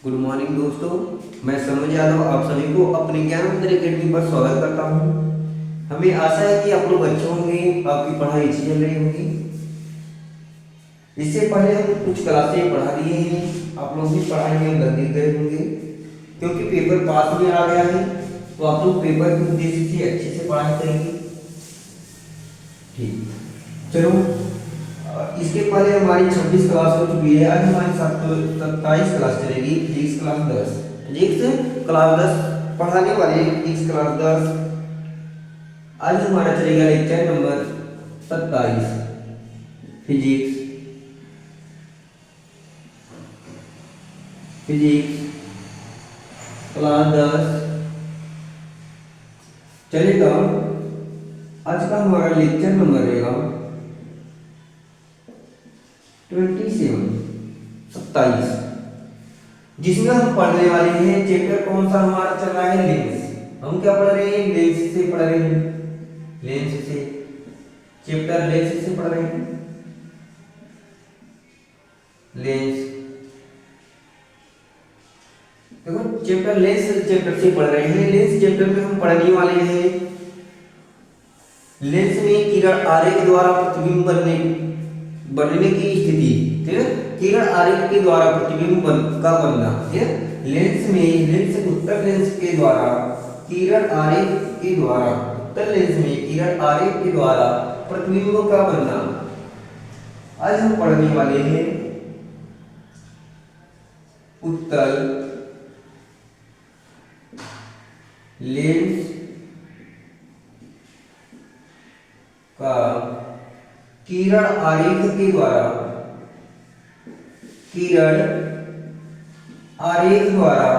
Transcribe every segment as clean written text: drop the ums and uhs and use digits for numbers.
Good morning दोस्तों, मैं सनोज यादव आप सभी को अपने ज्ञान मंदिर अकेडमी पर स्वागत करता हूँ। हमें आशा है कि आप लोग अच्छे होंगे, आपकी पढ़ाई अच्छी चल रही होगी। इससे पहले हम कुछ क्लासें पढ़ा दिए हैं, आप लोग भी पढ़ाई में लगे गए होंगे क्योंकि पेपर पास में आ गया है। तो आप लोग पेपर के उद्देश्य से अच्छे से पढ़ाई करेंगे। ठीक, चलो इसके पहले हमारी 26 क्लास हो चुकी है। आज हमारी 27 क्लास चलेगी। फिजिक्स क्लास 10, फिजिक्स क्लास 10 पढ़ाने वाले फिजिक्स क्लास 10। आज हमारा चलेगा lecture number 27, physics physics class 10 चलेगा। आज का हमारा लेक्चर नंबर रहेगा 27, जिसमें हम पढ़ने वाले हैं चैप्टर कौन सा हमारा चल रहा है, लेंस। हम क्या पढ़ रहे हैं, लेंस से पढ़ रहे हैं, लेंस से, चैप्टर लेंस से पढ़ रहे हैं, लेंस। देखो चैप्टर लेंस चैप्टर से पढ़ रहे हैं। लेंस चैप्टर में हम पढ़ने वाले हैं लेंस में किरण आरेख द्वारा प्रतिबिंब बनने की स्थिति, ठीक है। किरण आरेख के द्वारा प्रतिबिंब का बनना, ठीक है। लेंस में, लेंस उत्तल लेंस के द्वारा किरण आरेख के द्वारा, उत्तल लेंस में किरण आरेख के द्वारा प्रतिबिंब का बनना। आज हम पढ़ने वाले हैं उत्तल लेंस का किरण आरेख के द्वारा, किरण आरेख द्वारा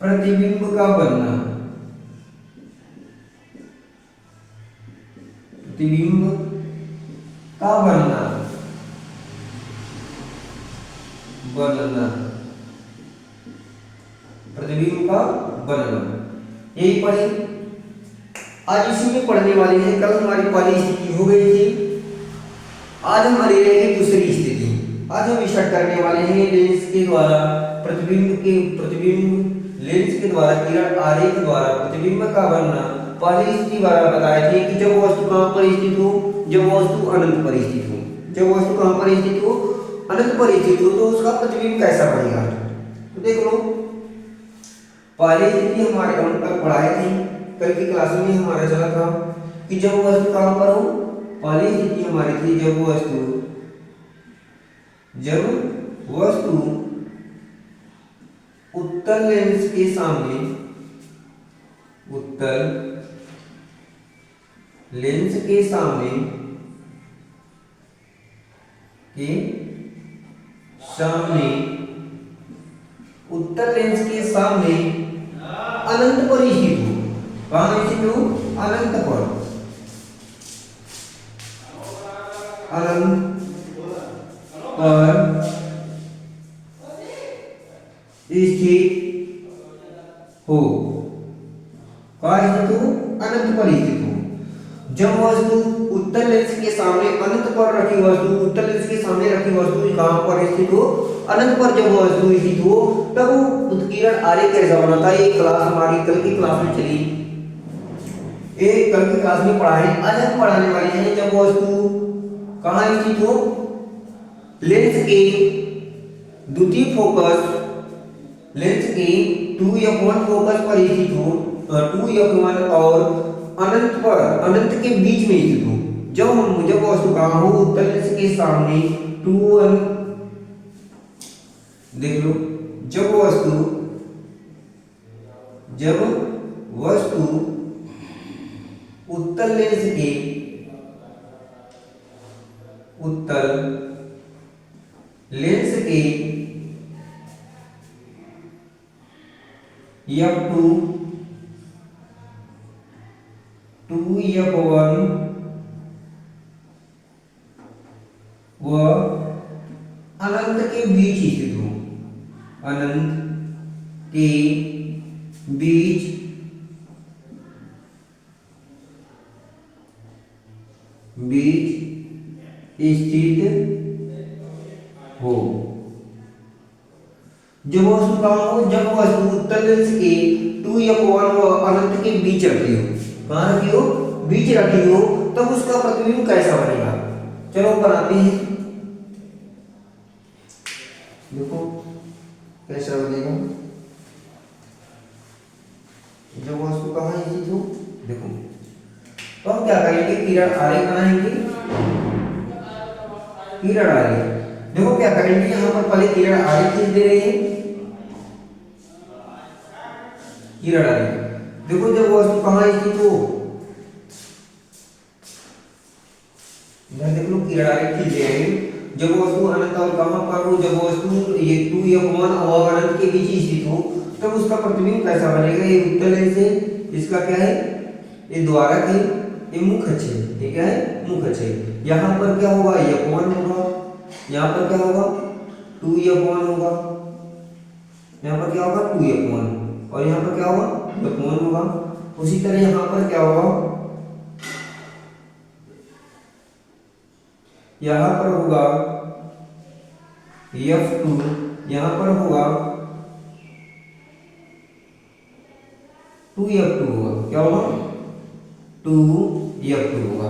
प्रतिबिंब का बनना, प्रतिबिंब का बनना, प्रतिबिंब का बनना, यही पढ़े। आज इसी में पढ़ने वाले हैं। कल हमारी पहली स्थिति हो गई थी, आज हमारी रहेगी दूसरी स्थिति। आज हम स्टार्ट करने वाले हैं लेंस के द्वारा प्रतिबिंब लेंस के द्वारा किरण आरेख द्वारा प्रतिबिंब का बनना। पहली स्थिति बार बताए थे कि जब वस्तु कहां पर स्थित हो, जब वस्तु अनंत पर स्थित हो। जब वस्तु कहां पर स्थित हो, अनंत पर स्थित हो, तो उसका प्रतिबिंब कैसा बनेगा। तो देख लो, पहली स्थिति हमारे हम कल पढ़ाए थे, कल की क्लास में हमारा चला था कि जब वस्तु कहां पर हो। पहली स्थिति हमारी थी जब वस्तु उत्तल लेंस के सामने, उत्तल लेंस के सामने उत्तल लेंस के सामने अनंत पर स्थित हो। कहां स्थित हो, अनंत पर, अनंत पर स्थित हो। कहां स्थित हो, अनंत पर स्थित हो। जब वस्तु उत्तल लेंस के सामने अनंत पर रखी वस्तु, उत्तल लेंस के सामने रखी वस्तु कहां पर स्थित हो, अनंत पर जब वस्तु स्थित हो, तब उत्कीर्ण आरेख कैसा बना था। ये क्लास हमारी कल की क्लास में चली, एक कल की क्लास में पढ़ा है। आज हम पढ़ाने वाले हैं जब वस्तु कहां स्थित हो, लेंस के द्वितीय फोकस, लेंस के 2f1 फोकस पर स्थित हो, 2f1 और अनंत पर, अनंत के बीच में स्थित हो। जब वस्तु कहां हो, उत्तल लेंस के सामने 2 देख लो, जब वस्तु उत्तल लेंस के, उत्तल लेंस के f2 2f1 व अनंत के बीच स्थित हो, अनंत के बीच बीच स्थित हो। जब वस्तु कहाँ हो, जब वस्तु उत्तल लेंस के 2f1 व अनंत के बीच रखी हो। कहाँ रखी हो, बीच रखी हो, तब उसका प्रतिबिंब कैसा बनेगा। चलो बनाते हैं, देखो कैसा बनेगा। जब वस्तु कहाँ स्थित हो, देखो तो हम क्या करेंगे, किरण आरेख बनाएंगे। किरण आरेख, देखो क्या करेंगे, यहाँ पर पहले किरण आरेख खींच दे रहे हैं। किरण आरेख, देखो जब वस्तु कहाँ स्थित हो, इधर देख लो, किरण आरेख खींच दे रहे हैं। जब वस्तु अनंत और कहाँ पर हो, जब वस्तु ये 2f1 और अनंत के बीच स्थित हो, तब उसका प्रतिबिंब कैसा बनेगा। ये उत्तल लेंस है, इसका क्या है, ये द्वारक है, ये मुख अक्ष है, ये क्या है, मुख अक्ष है। यहाँ पर क्या होगा, f1 होगा, यहाँ पर क्या होगा, 2f1 होगा, यहाँ पर क्या होगा 2f1, और यहाँ पर क्या होगा f1 होगा। उसी तरह यहाँ पर क्या होगा, यहाँ पर होगा f2, यहाँ पर होगा 2f2 होगा, क्या होगा 2f2 होगा।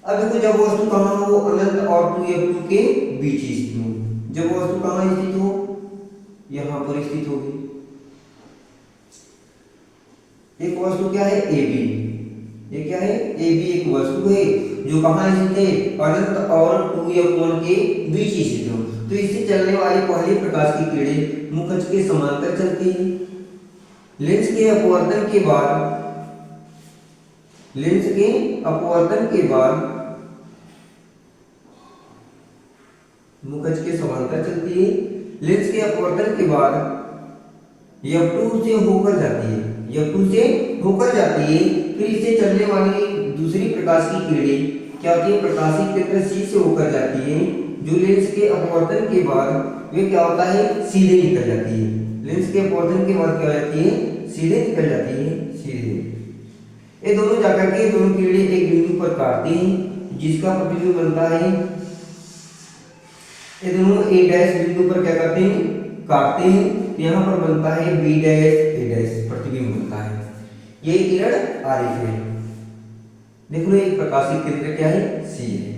अब देखो जब वस्तु कहाँ हो, अनंत और 2f2 के बीच स्थित हो। जब वस्तु कहाँ स्थित हो, यहाँ पर स्थित होगी। एक वस्तु क्या है, AB, ये क्या है, AB एक वस्तु है जो कहाँ स्थित है, अनंत और 2f1 के बीच स्थित हो। तो इससे चलने वाली पहली प्रकाश की किरणें मुख अक्ष के समांतर चलती है। लेंस के अपवर्तन के बाद, लेंस के अपवर्तन के बाद मुख अक्ष के समांतर चलती है। लेंस के अपवर्तन के बाद f2 से होकर जाती है, f2 से होकर जाती है। फिर इससे चलने वाली दूसरी प्रकाश की किरणें क्या होती है, प्रकाशीय क्षेत्र C से होकर जाती है, जो लेंस के अपवर्तन के बाद वे क्या होता है, सीधे निकल जाती है। लेंस के अपवर्तन के बाद क्या हो जाती है, सीधे निकल जाती है, सीधे। ये दोनों जाकर के दोनों किरणें एक बिंदु पर काटती हैं, जिसका प्रतिबिंब बनता है। ये दोनों A डैश बिंदु पर क्या करते हैं, काटते हैं। यहाँ पर बनता है B डैश A डैश, प्रतिबिंब बनता है। ये किरण आरेख है। देख लो एक प्रकाशीय केंद्र क्या है, C है,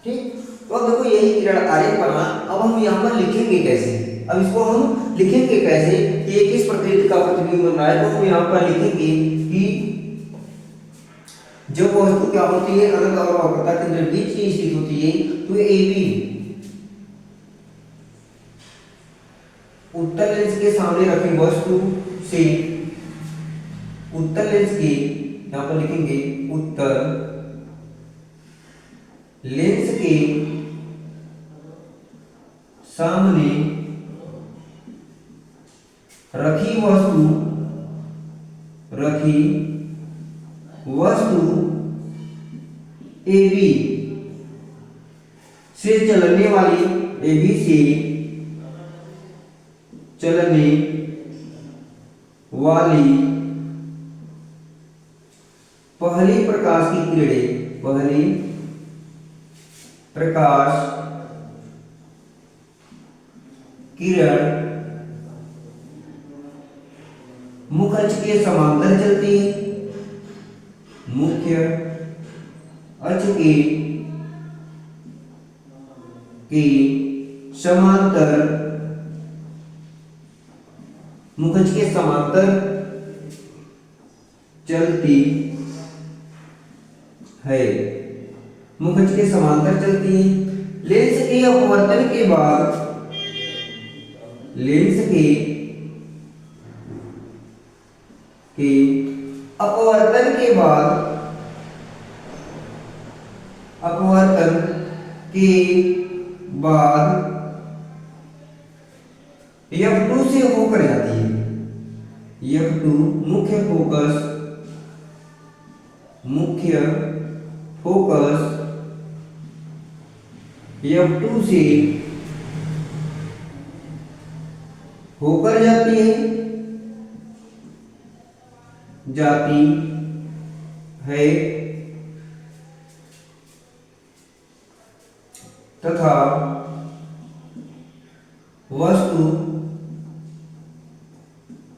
ठीक। तो अब देखो यही किरण आरेख बना। अब हम यहाँ पर लिखेंगे कैसे, अब इसको हम लिखेंगे कैसे कि ये किस प्रकृति का प्रतिबिंब बन रहा है। तो हम यहाँ पर लिखेंगे कि जब वस्तु क्या होती है, अनंत और वक्रता केंद्र बीच की स्थित होती है, तो AB उत्तल लेंस के सामने रखी वस्तु से, उत्तल लेंस के, यहाँ पर लिखेंगे उत्तल लेंस के सामने रखी वस्तु, रखी वस्तु AB से चलने वाली, AB से चलने वाली पहली प्रकाश की किरणें, पहली प्रकाश किरण मुख अक्ष के समांतर चलती है, मुख्य अक्ष के समांतर, मुख अक्ष के समांतर चलती है, मुख अक्ष के समांतर चलती है। लेंस के अपवर्तन के बाद, लेंस के अपवर्तन के बाद, अपवर्तन के बाद f2 से होकर जाती है, f2 मुख्य फोकस, मुख्य फोकस f2 से होकर जाती है, जाती है। तथा वस्तु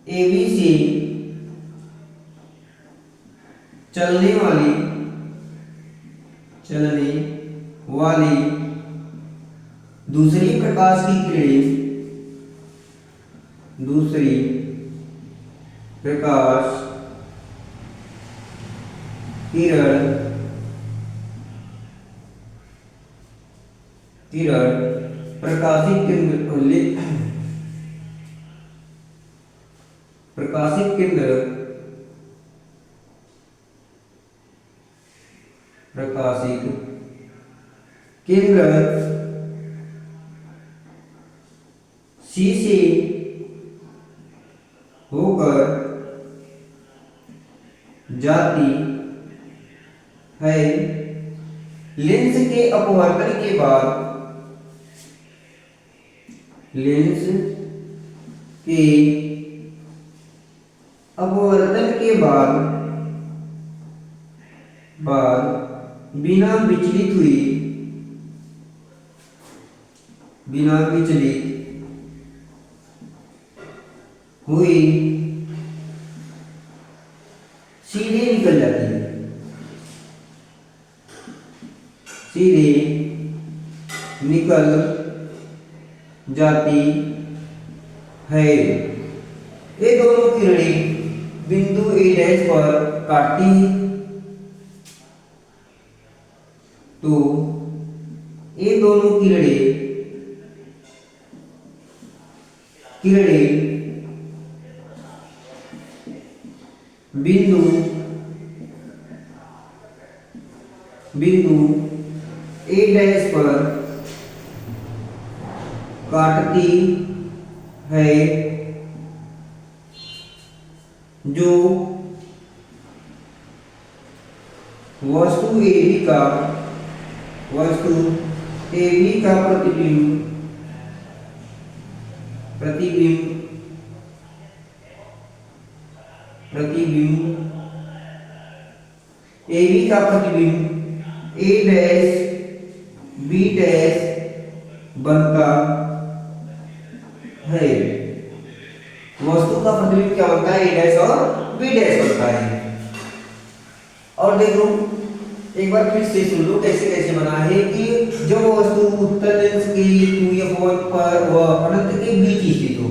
AB से चलने वाली दूसरी प्रकाश की किरण प्रकाशित केंद्र C से होकर जाती है। लेंस के अपवर्तन के बाद बिना विचलित हुई सीधे निकल जाती है। ये दोनों किरणें बिंदु A' पर काटती हैं, तो ये दोनों किरणें बिंदु A' पर काटती है, जो वस्तु AB का प्रतिबिंब AB का प्रतिबिंब A' B' बनता है। वस्तु का प्रतिबिंब क्या बनता है? A' और B' बनता है। और देखो एक बार फिर से सुन लो कैसे बना है कि जब वस्तु उत्तल लेंस के 2f1 पर व अनंत के बीच स्थित हो,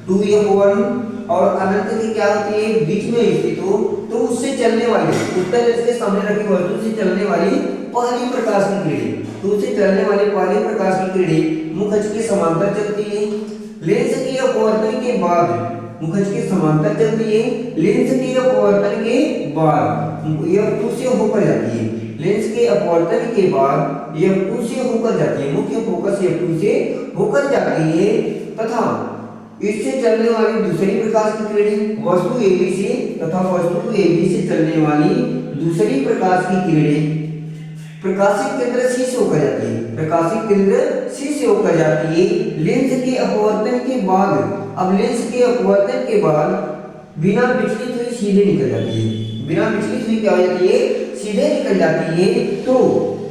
2f1 और अनंत की क्या होती है? बीच में स्थित हो, तो उससे चलने वाली उत्तल लेंस के सामने रखी वस्तु से चलने वाली पहली प्रकाश की किरणें मुख अक्ष के समांतर चलती है। लेंस के अपवर्तन के बाद मुख अक्ष के समांतर चलती है। लेंस के अपवर्तन के बाद F2 से होकर जाती है। लेंस के अपवर्तन के बाद F2 से होकर जाती है। मुख्य फोकस F2 से होकर जाती है तथा इससे चलने वाली दूसरी प्रकाश की किरणें वस्तु AB से चलने वाली दूसरी प्रकाश की किरणें प्रकाशिक केंद्र C से होकर जाती है। लेंस के अपवर्तन के बाद बिना विचलित हुई सीधे निकल जाती है। तो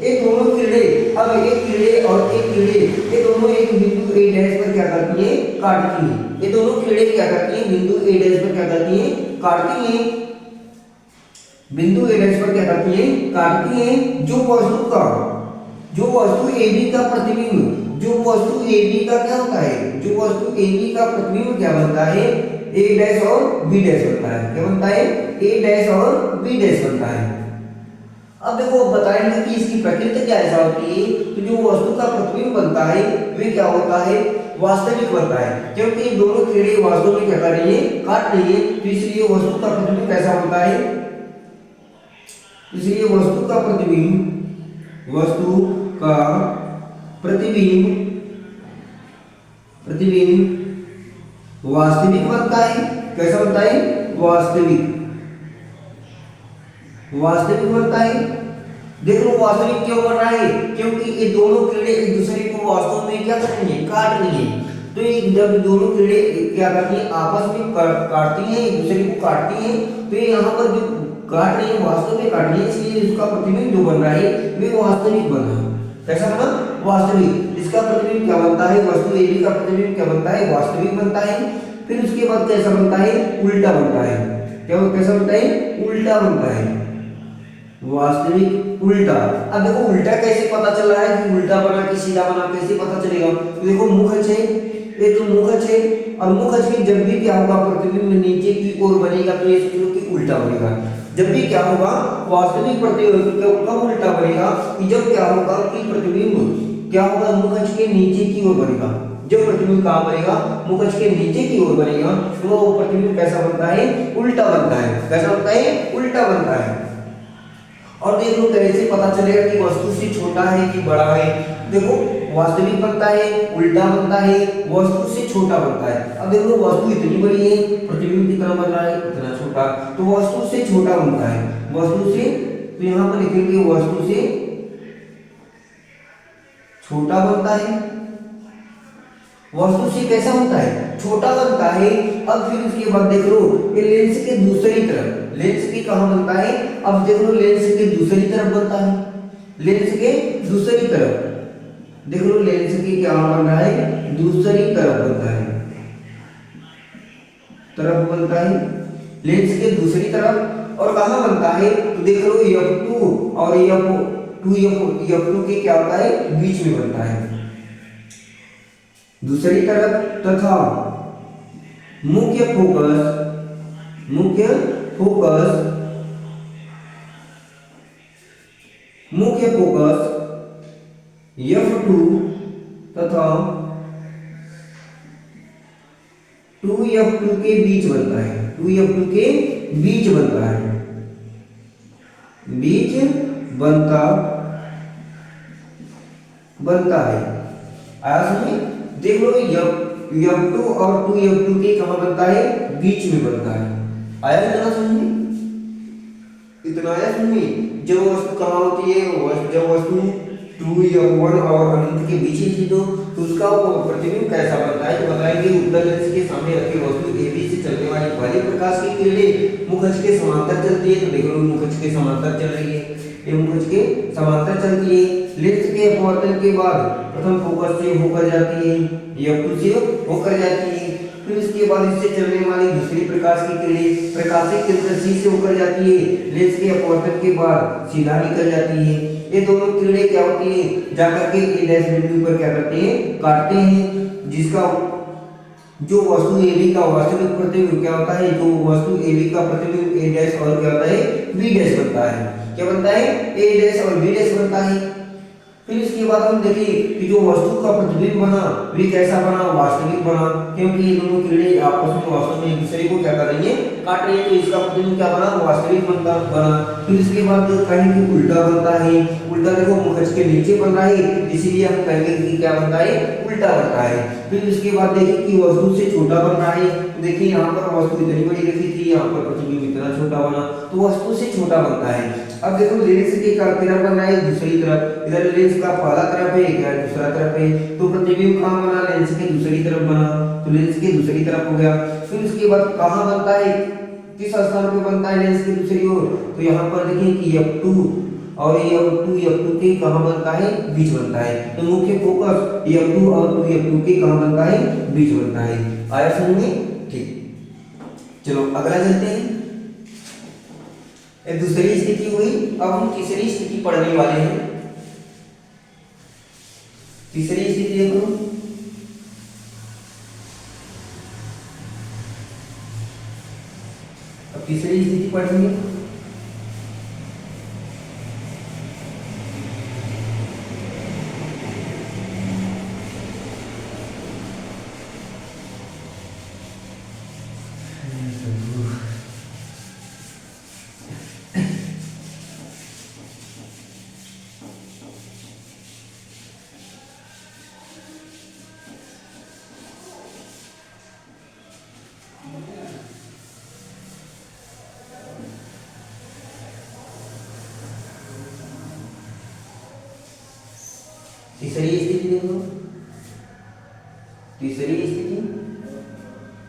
ये दोनों किरणें अब एक किरणें और एक किरणें ये दोनों एक बिंदु A' पर क्या करती हैं? काटती हैं। ये दोनों किरणें क्या करती हैं? बिंदु A' पर क्या करती हैं? काटती हैं। बिंदु A' पर क्या करती हैं? काटती हैं। जो वस्तु AB का प्रतिबिंब क्या होता है? जो वस्तु AB का प्रतिबिंब क्या बनता है? A' और B' बनता है। क्या बनता है? A' और B' बनता है। अब देखो बताएंगे कि इसकी प्रकृति क्या ऐसा होती है। तो जो वस्तु का प्रतिबिंब बनता है वे क्या होता है? वास्तविक बनता है, क्योंकि दोनों किरणें वास्तव में क्या कर रही है? काट रही है। तो इसलिए वस्तु का प्रतिबिंब कैसा बनता है? इसलिए वस्तु का प्रतिबिंब वास्तविक बनता है। कैसा बनता है? वास्तविक बनता है। देख लो वास्तविक क्यों बन रहा है? क्योंकि ये दोनों किरणें एक दूसरे को वास्तव में क्या कर रही है? काट रही है। तो ये जब दोनों किरणें क्या करती हैं? आपस में काटती हैं, एक दूसरे को काटती हैं। तो यहाँ पर जो काट रही है वास्तव में काट रही है, इसलिए इसका प्रतिबिंब जो बन रहा है वे वास्तविक बन रहा है। कैसा बना, वास्तविक। इसका प्रतिबिंब क्या बनता है, वस्तु AB का प्रतिबिंब क्या बनता है, वास्तविक बनता है। फिर उसके बाद कैसा बनता है, उल्टा बनता है। क्या कैसा बनता है, उल्टा बनता है, वास्तविक उल्टा। अब देखो उल्टा कैसे पता चल रहा है कि उल्टा बना कि सीधा बना, कैसे पता चलेगा। तो देखो मुख है, ये तो मुख है, और मुख के जब भी क्या होगा, प्रतिबिंब नीचे की ओर बनेगा तो ये समझो कि उल्टा बनेगा। जब भी क्या होगा, वास्तविक प्रतिबिंब कब उल्टा बनेगा, कि जब क्या होगा कि प्रतिबिंब क्या होगा, मुख के नीचे की ओर बनेगा। जब प्रतिबिंब कहाँ बनेगा, मुख के नीचे की ओर बनेगा तो वो प्रतिबिंब कैसा बनता है, उल्टा बनता है। कैसा बनता है, उल्टा बनता है। और देख लो कैसे पता चलेगा कि वस्तु से छोटा है कि बड़ा है। देखो वास्तविक बनता है, उल्टा बनता है, वस्तु से छोटा बनता है। अब देखो वस्तु इतनी बड़ी है, प्रतिबिंब कितना बन रहा है, इतना छोटा, तो वस्तु से छोटा बनता है। वस्तु से, तो यहाँ पर लिखेंगे वस्तु से छोटा बनता है। वस्तु से कैसा बनता है, छोटा बनता है। अब फिर उसके बाद देख लो ये लेंस के दूसरी तरफ, लेंस की कहां बनता है, अब देख लो लेंस के दूसरी तरफ बनता है। लेंस के दूसरी तरफ देख लो, लेंस की क्या बन रहा है, दूसरी तरफ बनता है, तरफ बनता है लेंस के दूसरी तरफ। और कहां बनता है, तो देख लो F2 और F2 के क्या होता है, बीच में बनता है, दूसरी तरफ। तथा मुख्य फोकस, मुख्य फोकस, मुख्य फोकस F2 तथा 2F2 के बीच बनता है, 2F2 के बीच बनता है, बीच बनता है। आया समझ। देख लो F2 और 2F2 के कहां बनता है, बीच में बनता है। आया इतना समझ में, इतना आया समझ में। जब वस्तु कहां होती है, जब वस्तु 2F1 और अनंत के बीच ही थी तो उसका प्रतिबिंब कैसा बनता है, तो बताएंगे उत्तल लेंस के सामने रखी वस्तु AB से चलने वाली पहली प्रकाश की किरणें मुखज के समांतर चलती है। तो देखो मुखज के समांतर चल रही है, ये मुखज के समांतर चलती है। लेंस के अपवर्तन के बाद प्रथम फोकस से होकर जाती है, F2 से होकर जाती है। फिर इसके बाद इससे चलने वाली दूसरी प्रकाश की किरणें प्रकाशित केंद्र C से होकर जाती है, लेंस के अपवर्तन के बाद सीधा निकल जाती है। ये दोनों किरणें क्या होती है, जाकर के A डैश बिंदु पर क्या करते हैं, काटते हैं। जिसका जो वस्तु AB का वास्तविक प्रतिबिंब क्या होता है, जो वस्तु AB का प्रतिबिंब A डैश और क्या होता है, B डैश बनता है। क्या बनता है, A डैश और B डैश बनता है। फिर इसके बाद हम देखिए कि जो वस्तु का प्रतिबिंब बना वे कैसा बना, वास्तविक बना, क्योंकि ये दोनों किरणें आपस में वास्तव में एक दूसरे को क्या कर रही है, काट रही है। तो इसका प्रतिबिंब क्या बना, वास्तविक बना। फिर इसके बाद कहें कि उल्टा बनता है। उल्टा देखो मुखज के नीचे बन रहा है, इसीलिए हम कहेंगे कि क्या बनता है, उल्टा बनता है। फिर इसके बाद देखिए कि वस्तु से छोटा बन रहा है। तो देखिए यहाँ पर वस्तु इतनी बड़ी रखी थी, यहाँ पर प्रतिबिंब इतना छोटा बना, तो वस्तु से छोटा बनता है। अब देखो लेंस की तरफ बन रहा है दूसरी तरफ, इधर लेंस का पहला तरफ है, इधर दूसरा तरफ है, तो प्रतिबिंब कहाँ बना, लेंस के दूसरी तरफ बना, तो लेंस के दूसरी तरफ हो गया। फिर उसके बाद कहाँ बनता है, किस स्थान पे बनता है लेंस की दूसरी ओर, तो यहाँ पर देखिए कि F2 और F2 के कहाँ बनता है, बीच बनता है। तो मुख्य फोकस F2 और 2F2 के कहाँ बनता है, बीच बनता है। आया समझ में, ठीक। चलो अगला चलते हैं। दूसरी स्थिति हुई, अब हम तीसरी स्थिति पढ़ने वाले हैं। तीसरी स्थिति देखो, अब तीसरी स्थिति पढ़ेंगे। तीसरी स्थिति देखो, तीसरी स्थिति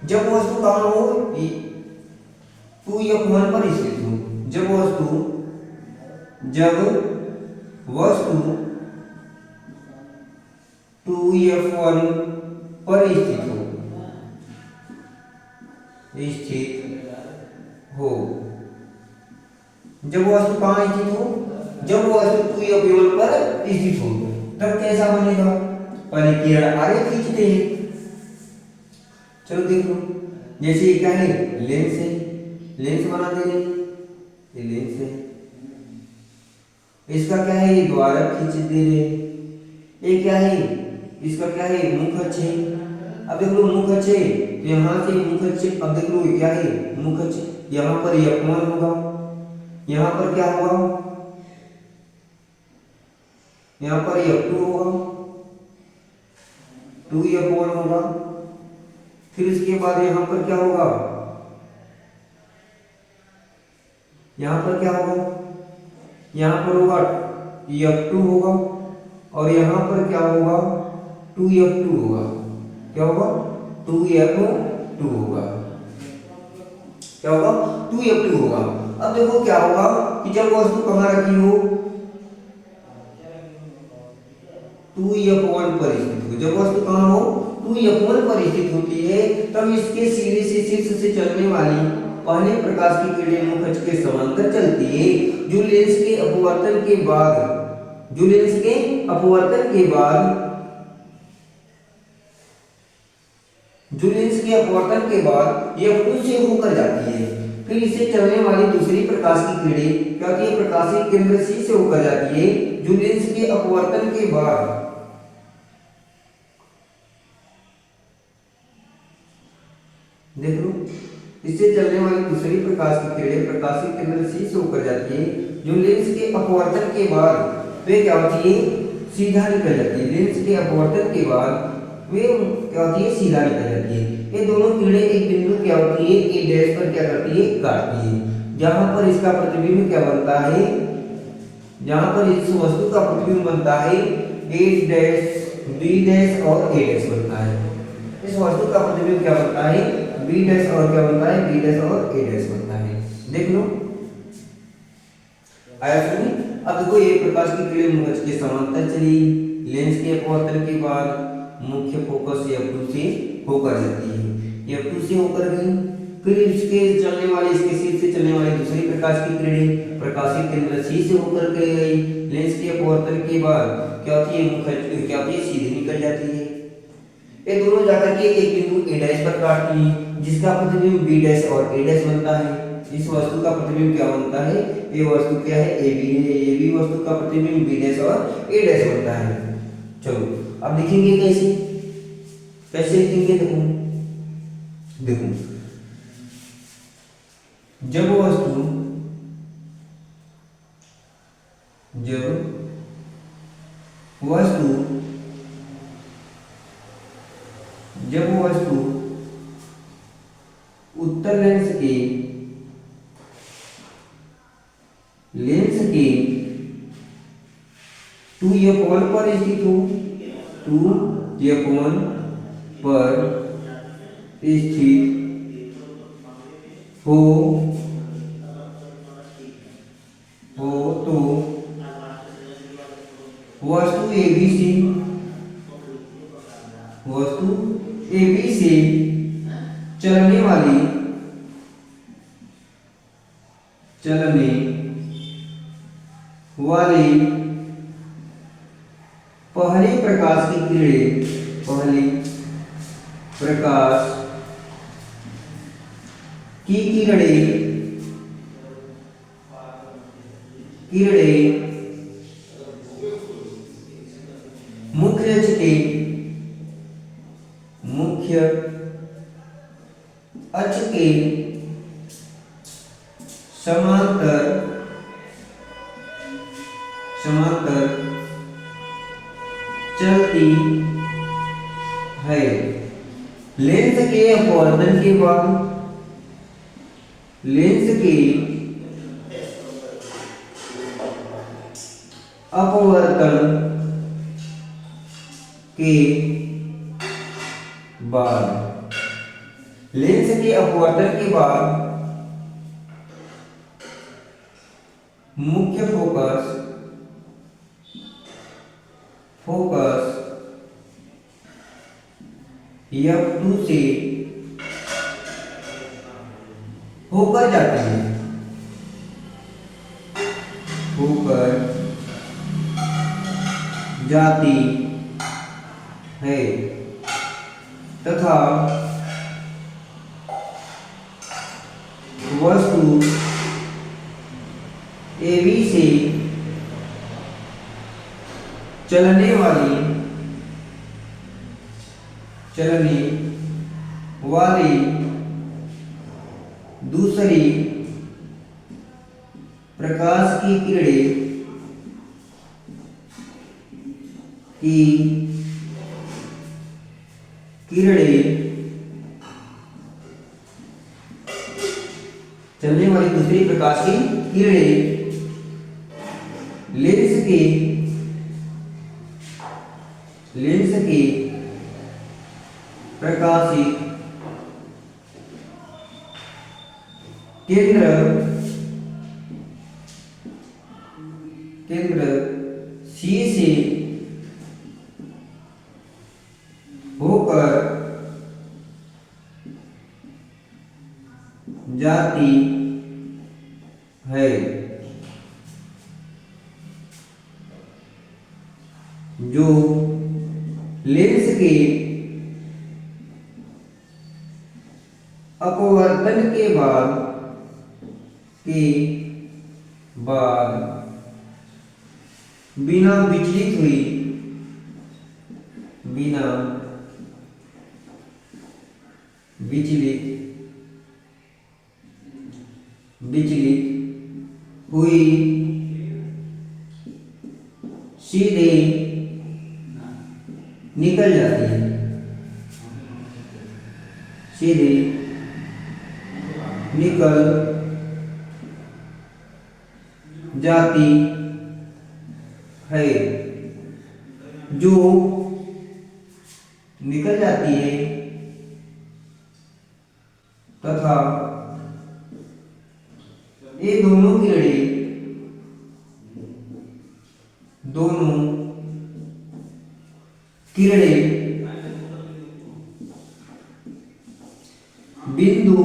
जब वस्तु कहाँ हो, 2F1 पर स्थित हो। जब वस्तु 2f1 पर स्थित हो। जब वो वस्तु कहाँ स्थित हो? जब वो वस्तु 2f1 पर स्थित हो तब कैसा बनेगा? परिकिरण आगे खींचते हैं। चलो देख लो, जैसे ये क्या है? लेंस है, लेंस बना दे रहे, ये लेंस है, इसका क्या है? ये द्वारक खींच दे रहे। ये क्या है? इसका क्या है? मुख अक्ष है। अब देख लो मुख अक्ष है तो यहाँ से मुख अक्ष, अब देख लो ये क्या है? मुख अक्ष। यहाँ पर f1 होगा, यहाँ पर क्या होगा? यहाँ पर f2 होगा, 2f1 होगा। फिर इसके बाद यहाँ पर क्या होगा? यहाँ पर क्या होगा? यहाँ पर होगा f2 होगा और यहाँ पर क्या होगा? 2f2 होगा। क्या होगा? 2f2 होगा। क्या होगा? 2f2 होगा। अब देखो क्या होगा कि जब वस्तु कहाँ रखी हो? 2f1 पर स्थित हो। जब वस्तु कहाँ हो? 2f1 पर स्थित होती है तब इसके सीधे से शीर्ष से चलने वाली पहले प्रकाश की किरणें मुख अक्ष के समांतर चलती है, जो लेंस के अपवर्तन के बाद f2 से होकर जाती है। फिर इससे चलने वाली दूसरी प्रकाश की किरणें क्या होती है? प्रकाशीय केंद्र C से होकर जाती है, जो लेंस के अपवर्तन के बाद देख लो, इससे चलने वाली दूसरी प्रकाश की किरणें प्रकाशीय केंद्र C से होकर जाती है, जो लेंस के अपवर्तन के बाद वे क्या होती है? सीधा निकल जाती है। लेंस के अपवर्तन के बाद वे क्या होती है? सीधा निकल जाती है। ये दोनों किरणें एक बिंदु क्या होती है? ए डैश पर क्या करती है? काटती है। जहां पर इसका प्रतिबिंब क्या बनता है? जहां पर इस वस्तु का प्रतिबिंब बनता है ए डैश, बी डैश और ए डैश बनता है। इस वस्तु का प्रतिबिंब क्या बनता है? बी डैश और क्या बनता है? बी डैश और ए डैश बनता है। देख लो, आया समझ? अब देखो ये प्रकाश की किरणें मुख अक्ष के समांतर चली, लेंस के अपवर्तन के बाद मुख्य फोकस f2 से होकर जाती है। f2 से होकर गई, फिर इसके शीर्ष से चलने वाली दूसरी प्रकाश की किरणें प्रकाशीय केंद्र C से होकर के गई। लेंस के अपवर्तन के बाद क्या होती है? मुख अक्ष क्या होती है? सीधे निकल जाती है। ये दोनों जाकर के एक बिंदु a डैश पर काटती है, जिसका प्रतिबिंब b डैश और a डैश बनता है। इस वस्तु का प्रतिबिंब क्या बनता है? ये वस्तु क्या है? AB है। AB वस्तु का प्रतिबिंब b डैश और a डैश बनता है। चलो अब लिखेंगे कैसे? कैसे लिखेंगे? देखो जब वस्तु उत्तर लेंस के 2f1 पर स्थित हो, 2f1 पर स्थित हो तो वस्तु AB से चलने वाली पहली प्रकाश की किरणें मुख्य अक्ष के समांतर चलती है। लेंस के अपवर्तन के बाद मुख्य फोकस F2 से होकर जाती है, होकर जाती है तथा वस्तु AB से चलने वाली दूसरी प्रकाश की किरणें चलने वाली दूसरी प्रकाश की किरणें लेंस के प्रकाशित केंद्र C से होकर जाती है, जो लेंस के अपवर्तन के बाद बिना विचलित हुई सीधे निकल जाती है, सीधे निकल जाती है, जो निकल जाती है तथा ये दोनों किरणें बिंदु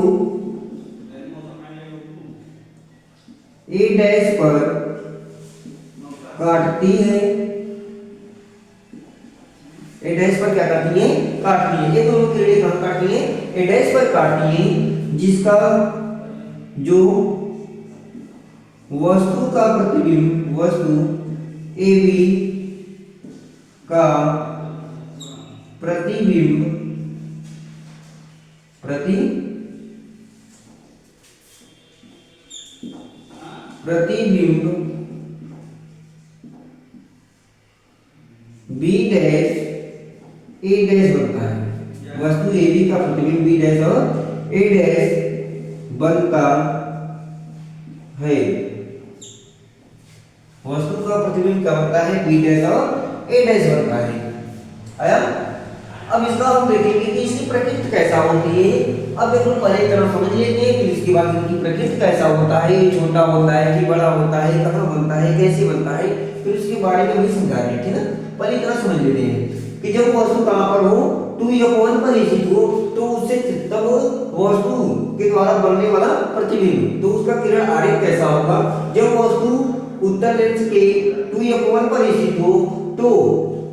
A डैश पर काटती है, A डैश पर क्या काटती है? काटती है। ये दोनों किरणें कहाँ काटती है? A डैश पर काटती है, जिसका जो वस्तु का प्रतिबिंब, वस्तु AB का प्रतिबिंब B डैश A डैश बनता है। वस्तु AB का प्रतिबिंब B डैश और A डैश बनता है। वस्तु का प्रतिबिंब क्या बनता है? B डैश और A डैश बनता है। आया? अब इसका हम देखेंगे कि इसकी प्रकृति कैसा होती है। अब देखो पहले तरफ समझ लेते हैं, फिर इसके बाद इनकी प्रकृति कैसा होता है, ये छोटा होता है कि बड़ा होता है, कहाँ बनता है, कैसे बनता है, फिर उसके बारे में भी समझाएंगे, ठीक है ना। पहले तरह समझ लेते हैं कि जब वस्तु कहाँ पर हो, 2F1 पर स्थित हो, तो उससे तब वस्तु के द्वारा बनने वाला प्रतिबिंब, तो उसका किरण आरेख कैसा होगा। जब वस्तु उत्तर लेंस के 2F1 पर स्थित हो, तो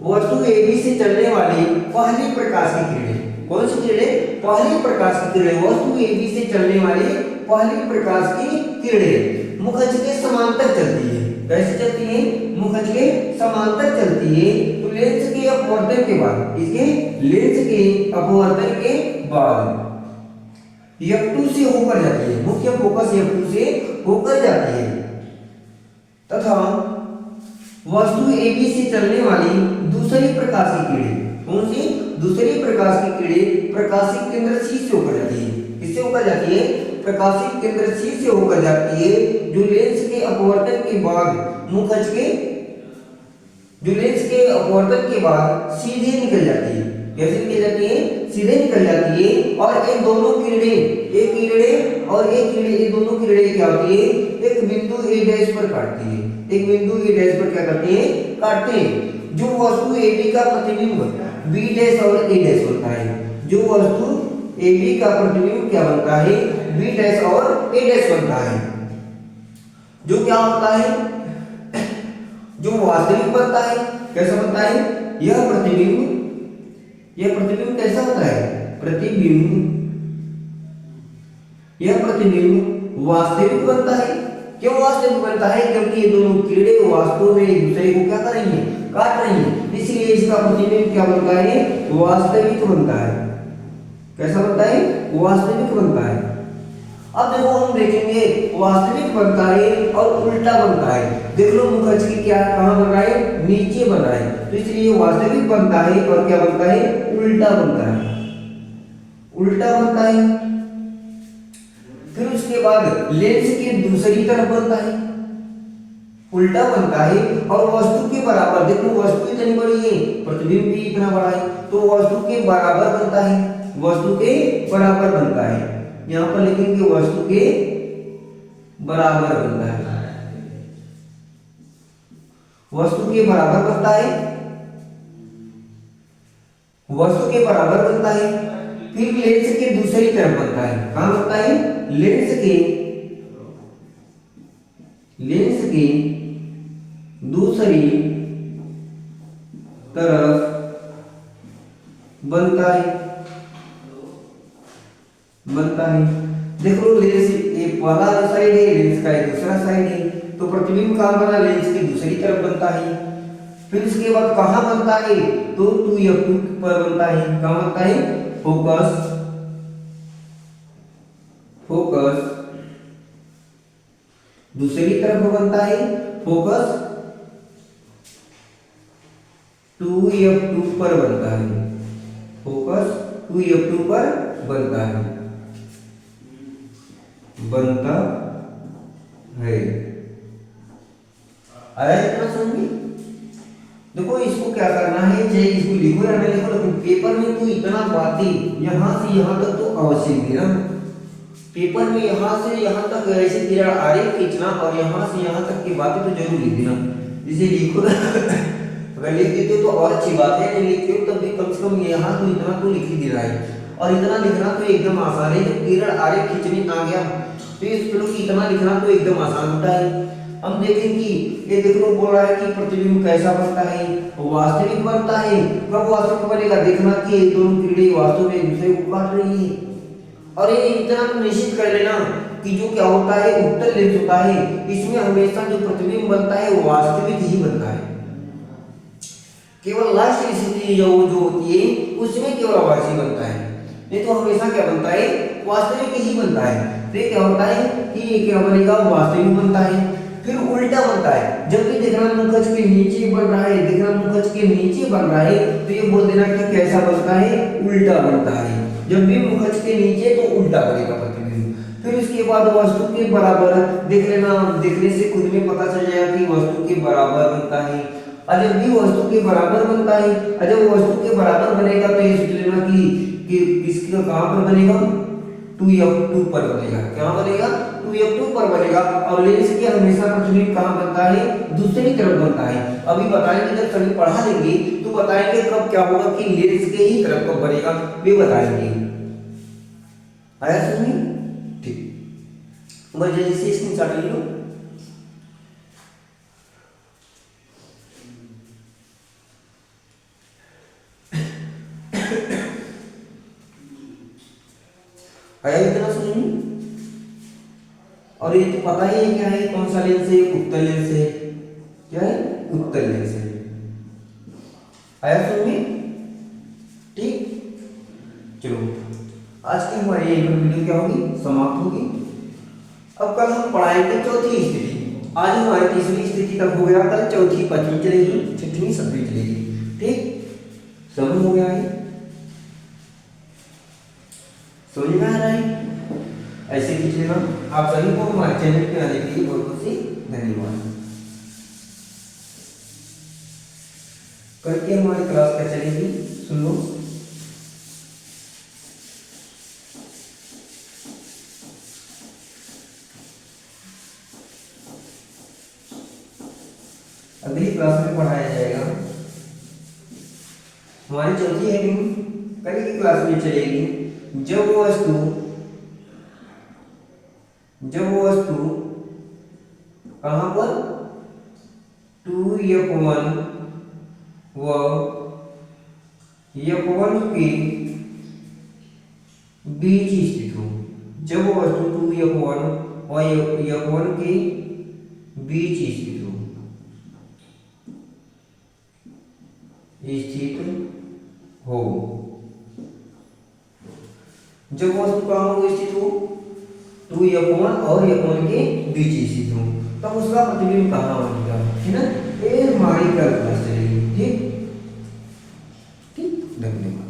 वस्तु AB से चलने वाली पहली प्रकाश की किरणें, कौन सी किरणें? पहली प्रकाश की किरणें, वस्तु AB से चलने वाली पहली प्रकाश की किरणें मुखज के समांतर चलती है। कैसे चलती है? मुखज के समांतर चलती है। तो लेंस के अपवर्तन के बाद, इसके लेंस के अपवर्तन के बाद F2 से होकर जाती है, मुख्य फोकस F2 से होकर जाती है तथा वस्तु AB से चलने वाली दूसरी प्रकाश की किरणें, कौन सी? दूसरी प्रकाश की किरणें प्रकाशिक केंद्र C से होकर जाती है। किससे होकर जाती है? प्रकाशिक केंद्र C से होकर जाती है, जो लेंस के अपवर्तन के बाद मुखज के, जो लेंस के अपवर्तन के बाद सीधे निकल जाती है। कैसे निकल जाती है? सीधे निकल जाती है। और इन दोनों किरणें, एक किरणें और एक किरणें, ये दोनों किरणें क्या होती है? एक बिंदु A डैश पर काटती है, एक बिंदु A डैश पर क्या करते हैं? काटते हैं। जो वस्तु AB का प्रतिबिंब B डैश और A डैश होता है, जो वस्तु ए बी का प्रतिबिंब क्या बनता है, बी डैश और ए डैश बनता है। जो क्या होता है, जो वास्तविक बनता है, कैसा बनता है, यह प्रतिबिंब कैसा होता है, यह प्रतिबिंब वास्तविक बनता है। क्यों वास्तविक बनता है, क्योंकि ये दोनों किरणें वास्तव में एक दूसरे को क्या कर रही हैं, काट रही हैं, इसलिए इसका प्रतिबिंब क्या बनता है, वास्तविक बनता है। कैसा बनता है, वास्तविक बनता है। अब देखो हम देखेंगे वास्तविक बनता है और उल्टा बनता है। देख लो मुखज की क्या कहां बन रहा है, नीचे बन रहा है, तो इसलिए वास्तविक बनता है और क्या बनता है, उल्टा बनता है, उल्टा बनता है। फिर उसके बाद लेंस के दूसरी तरफ बनता है, उल्टा बनता है और वस्तु के बराबर। देखो वस्तु इतनी बड़ी है, प्रतिबिंब भी इतना बड़ा है, तो वस्तु के बराबर बनता है, वस्तु के बराबर बनता है। यहां पर लिखेंगे वस्तु के बराबर बनता है, वस्तु के बराबर बनता है, वस्तु के बराबर बनता है। फिर लेंस के दूसरी तरफ बनता है, कहां बनता है, लेंस के दूसरी तरफ बनता है, देखो लेंस एक वाला साइड है, लेंस का एक दूसरा साइड है, तो प्रतिबिंब कहां बना, लेंस की दूसरी तरफ बनता है। फिर इसके बाद कहां बनता है, तो 2f2 पर बनता है। कहां बनता है, फोकस दूसरी तरफ बनता है, फोकस 2f2 पर बनता है, फोकस 2f2 पर बनता है, आया इतना समझ। देखो इसको क्या करना है, चाहे इसको लिखो या नहीं लिखो, लेकिन पेपर में तो इतना बातें यहां से यहां तक तो अवश्य देना। पेपर में यहां से यहां तक ऐसे किरण आरेख खींचना और यहां से यहां तक की बातें तो जरूर लिख देना। जिसे लिखो अगर लिख देते हो तो और अच्छी बात है, नहीं लिखते हो तब भी कम से कम यहाँ तो इतना तो लिख ही दे रहा है, और इतना लिखना तो एकदम आसान है। जब किरण आरेख खींचने आ गया तो इस पेड़ की इतना लिखना तो एकदम आसान होता है। हम देखें कि ये देखो बोल रहा है कि प्रतिबिंब कैसा बनता है, वास्तविक बनता है। कब वास्तविक बनेगा, देखना कि दोनों किरणें वास्तव में एक दूसरे को काट रही है। और ये इतना तो निश्चित कर लेना कि जो क्या होता है, उत्तल लेंस होता है, इसमें हमेशा जो प्रतिबिंब बनता है वो वास्तविक ही बनता है। केवल लास्ट स्थिति जो होती है उसमें केवल आभासी बनता है, नहीं तो हमेशा क्या बनता है, वास्तविक ही बनता है। तो ये क्या होता है कि ये क्या बनेगा, वास्तविक बनता है। फिर उल्टा बनता है, जब भी देखना मुखज के नीचे बन रहा है, देखना मुखज के नीचे बन रहा है, तो ये बोल देना कि कैसा बनता है, उल्टा बनता है। जब भी मुखज के नीचे तो उल्टा बनेगा प्रतिबिंब। फिर उसके बाद वस्तु के बराबर देख लेना, देखने से खुद में पता चल जाएगा कि वस्तु के बराबर बनता है। और जब भी वस्तु के बराबर बनता है, और जब वस्तु के बराबर बनेगा तो ये सोच लेना कि किसका कहां पर बनेगा, 2f2 पर बनेगा। कहां बनेगा, 2f2 पर बनेगा। और लेंस के हमेशा प्रतिबिंब कहां बनता है, दूसरी तरफ बनता है। अभी बताएंगे, जब सभी पढ़ा लेंगे तो बताएंगे कब क्या होगा कि लेंस के ही तरफ कब बनेगा, वे बताएंगे। आया समझ, ठीक। मैं जल्दी से स्क्रीनशॉट ले लो। आया इतना समझ में। और ये तो पता ही है क्या है, कौन सा लेंस है, उत्तल लेंस है। क्या है, उत्तल लेंस है। आया समझ में, ठीक। चलो आज की हमारी यही पर वीडियो क्या होगी, समाप्त होगी। अब कल हम पढ़ाएंगे चौथी स्थिति। आज हमारी तीसरी स्थिति तक हो गया, कल चौथी, पांचवी चलेगी, छठवीं, सातवीं चलेगी। ठीक, समझ हो गया है, समझ में आ रहा है। ऐसे कीजिएगा। आप सभी को हमारे चैनल पे आने के लिए बहुत बहुत सी धन्यवाद। कल की हमारी क्लास क्या चलेगी, सुन लो। अगली क्लास में पढ़ाया जाएगा हमारी चौथी हेडिंग कल की क्लास में चलेगी जब वो वस्तु कहाँ पर 2f1 व f1 के बीच स्थित हो। जब वो वस्तु 2f1 और f1 के बीच स्थित हो। जब वस्तु कहाँ हो स्थित हो 2f1 और f1 के बीच स्थित हो तब उसका प्रतिबिंब कहाँ बनेगा, है ना। ये हमारी कल क्लास चलेगी। ठीक, धन्यवाद।